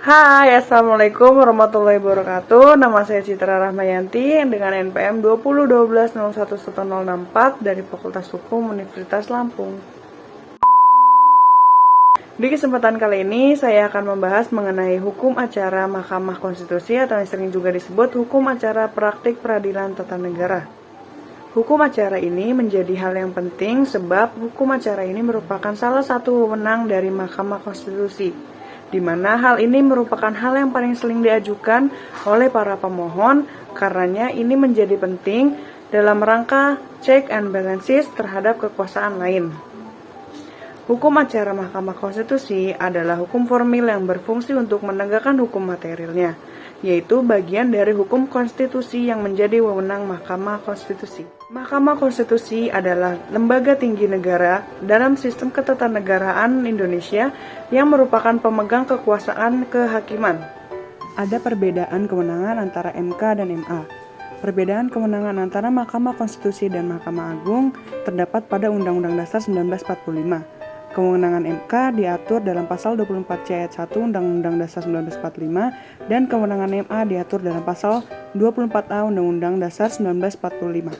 Hai, Assalamualaikum warahmatullahi wabarakatuh. Nama saya Citra Rahmayanti dengan NPM 2012011064 dari Fakultas Hukum Universitas Lampung. Di kesempatan kali ini, saya akan membahas mengenai hukum acara Mahkamah Konstitusi atau yang sering juga disebut hukum acara praktik peradilan tata negara. Hukum acara ini menjadi hal yang penting sebab hukum acara ini merupakan salah satu wewenang dari Mahkamah Konstitusi, di mana hal ini merupakan hal yang paling sering diajukan oleh para pemohon, karenanya ini menjadi penting dalam rangka check and balances terhadap kekuasaan lain. Hukum acara Mahkamah Konstitusi adalah hukum formil yang berfungsi untuk menegakkan hukum materialnya, yaitu bagian dari hukum konstitusi yang menjadi wewenang Mahkamah Konstitusi. Mahkamah Konstitusi adalah lembaga tinggi negara dalam sistem ketatanegaraan Indonesia yang merupakan pemegang kekuasaan kehakiman. Ada perbedaan kewenangan antara MK dan MA. Perbedaan kewenangan antara Mahkamah Konstitusi dan Mahkamah Agung terdapat pada Undang-Undang Dasar 1945. Kewenangan MK diatur dalam pasal 24C ayat 1 Undang-Undang Dasar 1945 dan kewenangan MA diatur dalam pasal 24A Undang-Undang Dasar 1945.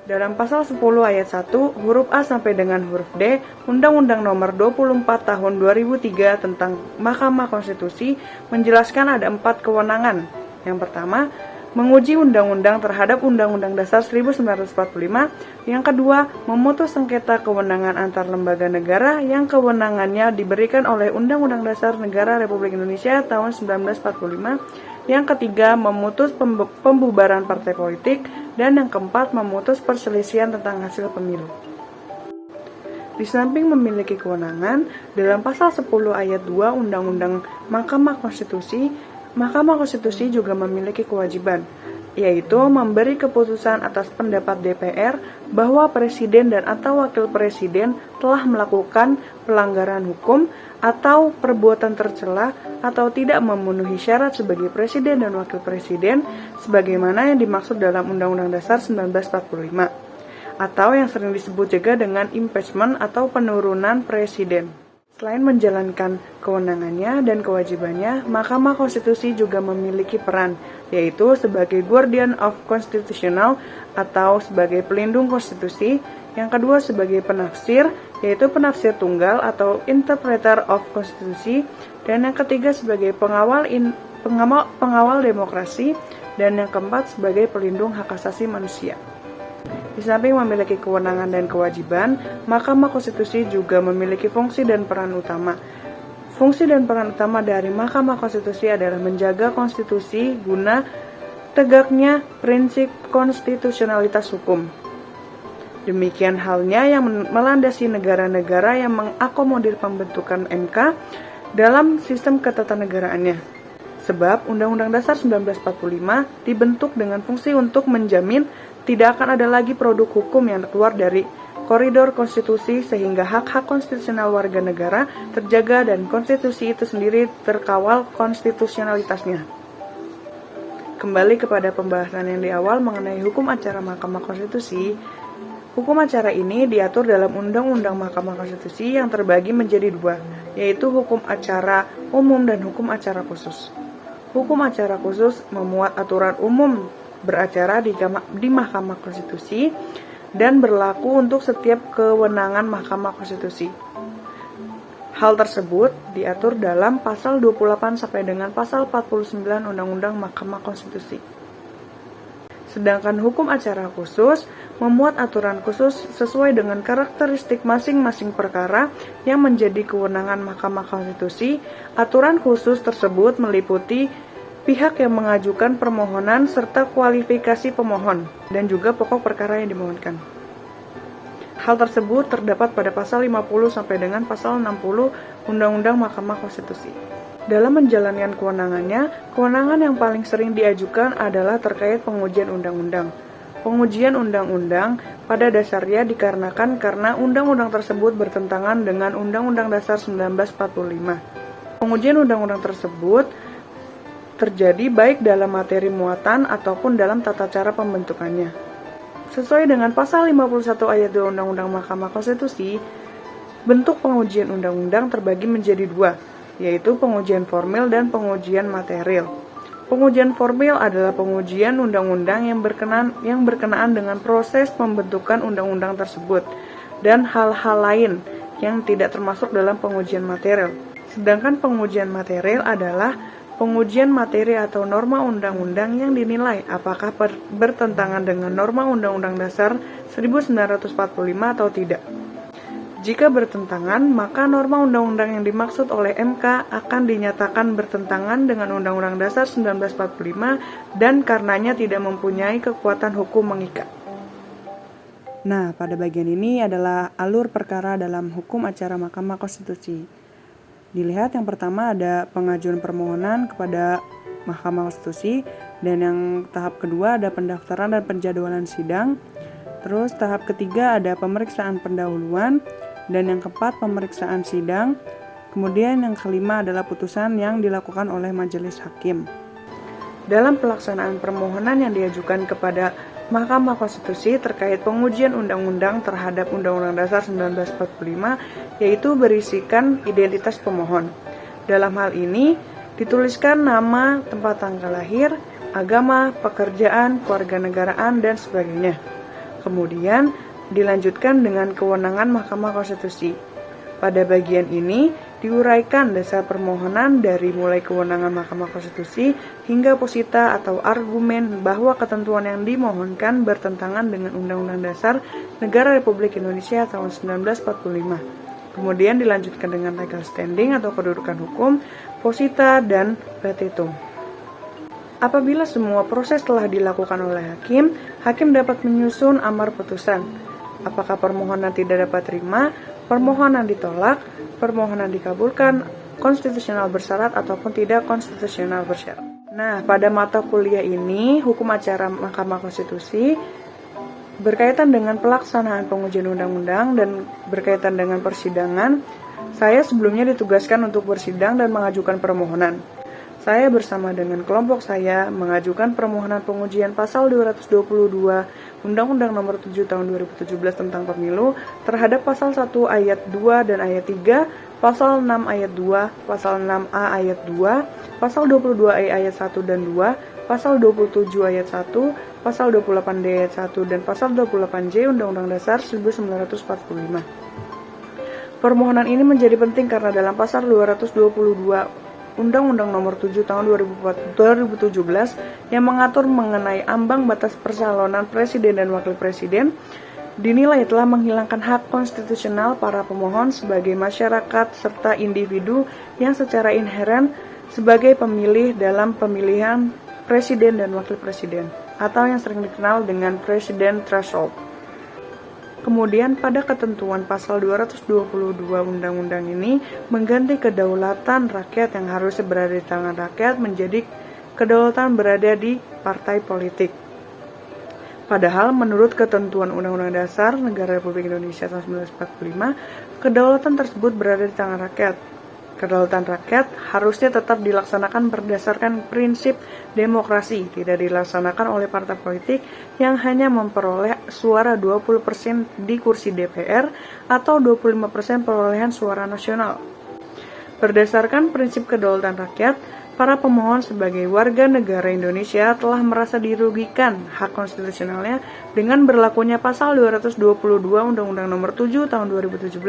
Dalam pasal 10 ayat 1 huruf A sampai dengan huruf D Undang-Undang Nomor 24 Tahun 2003 tentang Mahkamah Konstitusi menjelaskan ada 4 kewenangan. Yang pertama, menguji undang-undang terhadap Undang-Undang Dasar 1945. Yang kedua, memutus sengketa kewenangan antar lembaga negara yang kewenangannya diberikan oleh Undang-Undang Dasar Negara Republik Indonesia tahun 1945. Yang ketiga, memutus pembubaran partai politik. Dan yang keempat, memutus perselisihan tentang hasil pemilu. Di samping memiliki kewenangan, dalam pasal 10 ayat 2 Undang-Undang Mahkamah Konstitusi juga memiliki kewajiban, yaitu memberi keputusan atas pendapat DPR bahwa presiden dan atau wakil presiden telah melakukan pelanggaran hukum atau perbuatan tercela atau tidak memenuhi syarat sebagai presiden dan wakil presiden sebagaimana yang dimaksud dalam Undang-Undang Dasar 1945 atau yang sering disebut juga dengan impeachment atau penurunan presiden. Selain menjalankan kewenangannya dan kewajibannya, Mahkamah Konstitusi juga memiliki peran, yaitu sebagai guardian of constitutional atau sebagai pelindung konstitusi, yang kedua sebagai penafsir, yaitu penafsir tunggal atau interpreter of konstitusi, dan yang ketiga sebagai pengawal demokrasi, dan yang keempat sebagai pelindung hak asasi manusia. Di samping memiliki kewenangan dan kewajiban, Mahkamah Konstitusi juga memiliki fungsi dan peran utama. Fungsi dan peran utama dari Mahkamah Konstitusi adalah menjaga konstitusi guna tegaknya prinsip konstitusionalitas hukum. Demikian halnya yang melandasi negara-negara yang mengakomodir pembentukan MK dalam sistem ketatanegaraannya. Sebab Undang-Undang Dasar 1945 dibentuk dengan fungsi untuk menjamin tidak akan ada lagi produk hukum yang keluar dari koridor konstitusi sehingga hak-hak konstitusional warga negara terjaga dan konstitusi itu sendiri terkawal konstitusionalitasnya. Kembali kepada pembahasan yang di awal mengenai hukum acara Mahkamah Konstitusi. Hukum acara ini diatur dalam Undang-Undang Mahkamah Konstitusi yang terbagi menjadi dua, yaitu hukum acara umum dan hukum acara khusus. Hukum acara khusus memuat aturan umum beracara di Mahkamah Konstitusi dan berlaku untuk setiap kewenangan Mahkamah Konstitusi. Hal tersebut diatur dalam pasal 28 sampai dengan pasal 49 Undang-Undang Mahkamah Konstitusi. Sedangkan hukum acara khusus memuat aturan khusus sesuai dengan karakteristik masing-masing perkara yang menjadi kewenangan Mahkamah Konstitusi. Aturan khusus tersebut meliputi pihak yang mengajukan permohonan serta kualifikasi pemohon dan juga pokok perkara yang dimohonkan. Hal tersebut terdapat pada pasal 50 sampai dengan pasal 60 Undang-Undang Mahkamah Konstitusi. Dalam menjalankan kewenangannya, kewenangan yang paling sering diajukan adalah terkait pengujian undang-undang. Pengujian undang-undang pada dasarnya dikarenakan karena undang-undang tersebut bertentangan dengan Undang-Undang Dasar 1945. Pengujian undang-undang tersebut terjadi baik dalam materi muatan ataupun dalam tata cara pembentukannya. Sesuai dengan pasal 51 ayat 2 Undang-Undang Mahkamah Konstitusi, bentuk pengujian undang-undang terbagi menjadi dua, yaitu pengujian formil dan pengujian material. Pengujian formil adalah pengujian undang-undang yang berkenaan dengan proses pembentukan undang-undang tersebut dan hal-hal lain yang tidak termasuk dalam pengujian material. Sedangkan pengujian material adalah pengujian materi atau norma undang-undang yang dinilai apakah bertentangan dengan norma Undang-Undang Dasar 1945 atau tidak. Jika bertentangan, maka norma undang-undang yang dimaksud oleh MK akan dinyatakan bertentangan dengan Undang-Undang Dasar 1945 dan karenanya tidak mempunyai kekuatan hukum mengikat. Nah, pada bagian ini adalah alur perkara dalam hukum acara Mahkamah Konstitusi. Dilihat yang pertama ada pengajuan permohonan kepada Mahkamah Konstitusi, dan yang tahap kedua ada pendaftaran dan penjadwalan sidang. Terus tahap ketiga ada pemeriksaan pendahuluan, dan yang keempat pemeriksaan sidang. Kemudian yang kelima adalah putusan yang dilakukan oleh majelis hakim. Dalam pelaksanaan permohonan yang diajukan kepada Mahkamah Konstitusi terkait pengujian undang-undang terhadap Undang-Undang Dasar 1945, yaitu berisikan identitas pemohon. Dalam hal ini, dituliskan nama, tempat tanggal lahir, agama, pekerjaan, kewarganegaraan, dan sebagainya. Kemudian, dilanjutkan dengan kewenangan Mahkamah Konstitusi. Pada bagian ini, diuraikan dasar permohonan dari mulai kewenangan Mahkamah Konstitusi hingga posita atau argumen bahwa ketentuan yang dimohonkan bertentangan dengan Undang-Undang Dasar Negara Republik Indonesia tahun 1945. Kemudian dilanjutkan dengan legal standing atau kedudukan hukum, posita, dan petitum. Apabila semua proses telah dilakukan oleh hakim, hakim dapat menyusun amar putusan. Apakah permohonan tidak dapat terima, permohonan ditolak, permohonan dikabulkan, konstitusional bersyarat ataupun tidak konstitusional bersyarat. Nah, pada mata kuliah ini, hukum acara Mahkamah Konstitusi berkaitan dengan pelaksanaan pengujian undang-undang dan berkaitan dengan persidangan. Saya sebelumnya ditugaskan untuk bersidang dan mengajukan permohonan. Saya bersama dengan kelompok saya mengajukan permohonan pengujian pasal 222 Undang-Undang Nomor 7 Tahun 2017 tentang Pemilu terhadap pasal 1 ayat 2 dan ayat 3, pasal 6 ayat 2, pasal 6A ayat 2, pasal 22E ayat 1 dan 2, pasal 27 ayat 1, pasal 28D ayat 1, dan pasal 28J Undang-Undang Dasar 1945. Permohonan ini menjadi penting karena dalam pasal 222 Undang-Undang Nomor 7 Tahun 2017 yang mengatur mengenai ambang batas pencalonan presiden dan wakil presiden dinilai telah menghilangkan hak konstitusional para pemohon sebagai masyarakat serta individu yang secara inheren sebagai pemilih dalam pemilihan presiden dan wakil presiden atau yang sering dikenal dengan presiden threshold. Kemudian pada ketentuan pasal 222 undang-undang ini mengganti kedaulatan rakyat yang harusnya berada di tangan rakyat menjadi kedaulatan berada di partai politik. Padahal menurut ketentuan Undang-Undang Dasar Negara Republik Indonesia tahun 1945, kedaulatan tersebut berada di tangan rakyat. Kedaulatan rakyat harusnya tetap dilaksanakan berdasarkan prinsip demokrasi, tidak dilaksanakan oleh partai politik yang hanya memperoleh suara 20% di kursi DPR atau 25% perolehan suara nasional. Berdasarkan prinsip kedaulatan rakyat, para pemohon sebagai warga negara Indonesia telah merasa dirugikan hak konstitusionalnya dengan berlakunya pasal 222 Undang-Undang Nomor 7 Tahun 2017.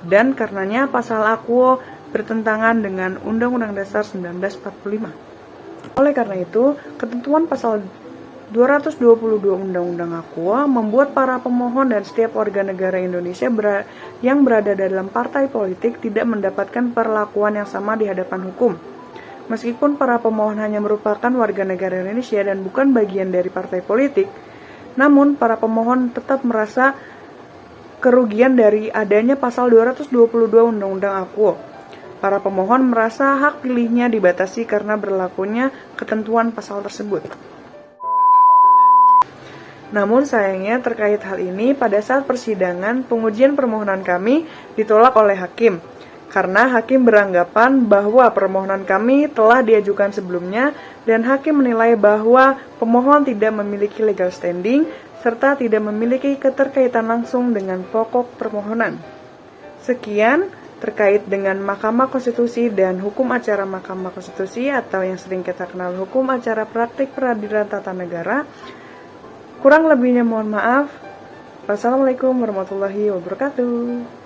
Dan karenanya pasal Akuo bertentangan dengan Undang-Undang Dasar 1945. Oleh karena itu, ketentuan pasal 222 Undang-Undang Akuo membuat para pemohon dan setiap warga negara Indonesia yang berada dalam partai politik tidak mendapatkan perlakuan yang sama di hadapan hukum. Meskipun para pemohon hanya merupakan warga negara Indonesia dan bukan bagian dari partai politik, namun para pemohon tetap merasa kerugian dari adanya pasal 222 Undang-Undang Akuo. Para pemohon merasa hak pilihnya dibatasi karena berlakunya ketentuan pasal tersebut. Namun sayangnya terkait hal ini pada saat persidangan pengujian permohonan kami ditolak oleh hakim karena hakim beranggapan bahwa permohonan kami telah diajukan sebelumnya dan hakim menilai bahwa pemohon tidak memiliki legal standing serta tidak memiliki keterkaitan langsung dengan pokok permohonan. Sekian terkait dengan Mahkamah Konstitusi dan hukum acara Mahkamah Konstitusi atau yang sering kita kenal hukum acara praktik peradilan tata negara. Kurang lebihnya mohon maaf. Wassalamualaikum warahmatullahi wabarakatuh.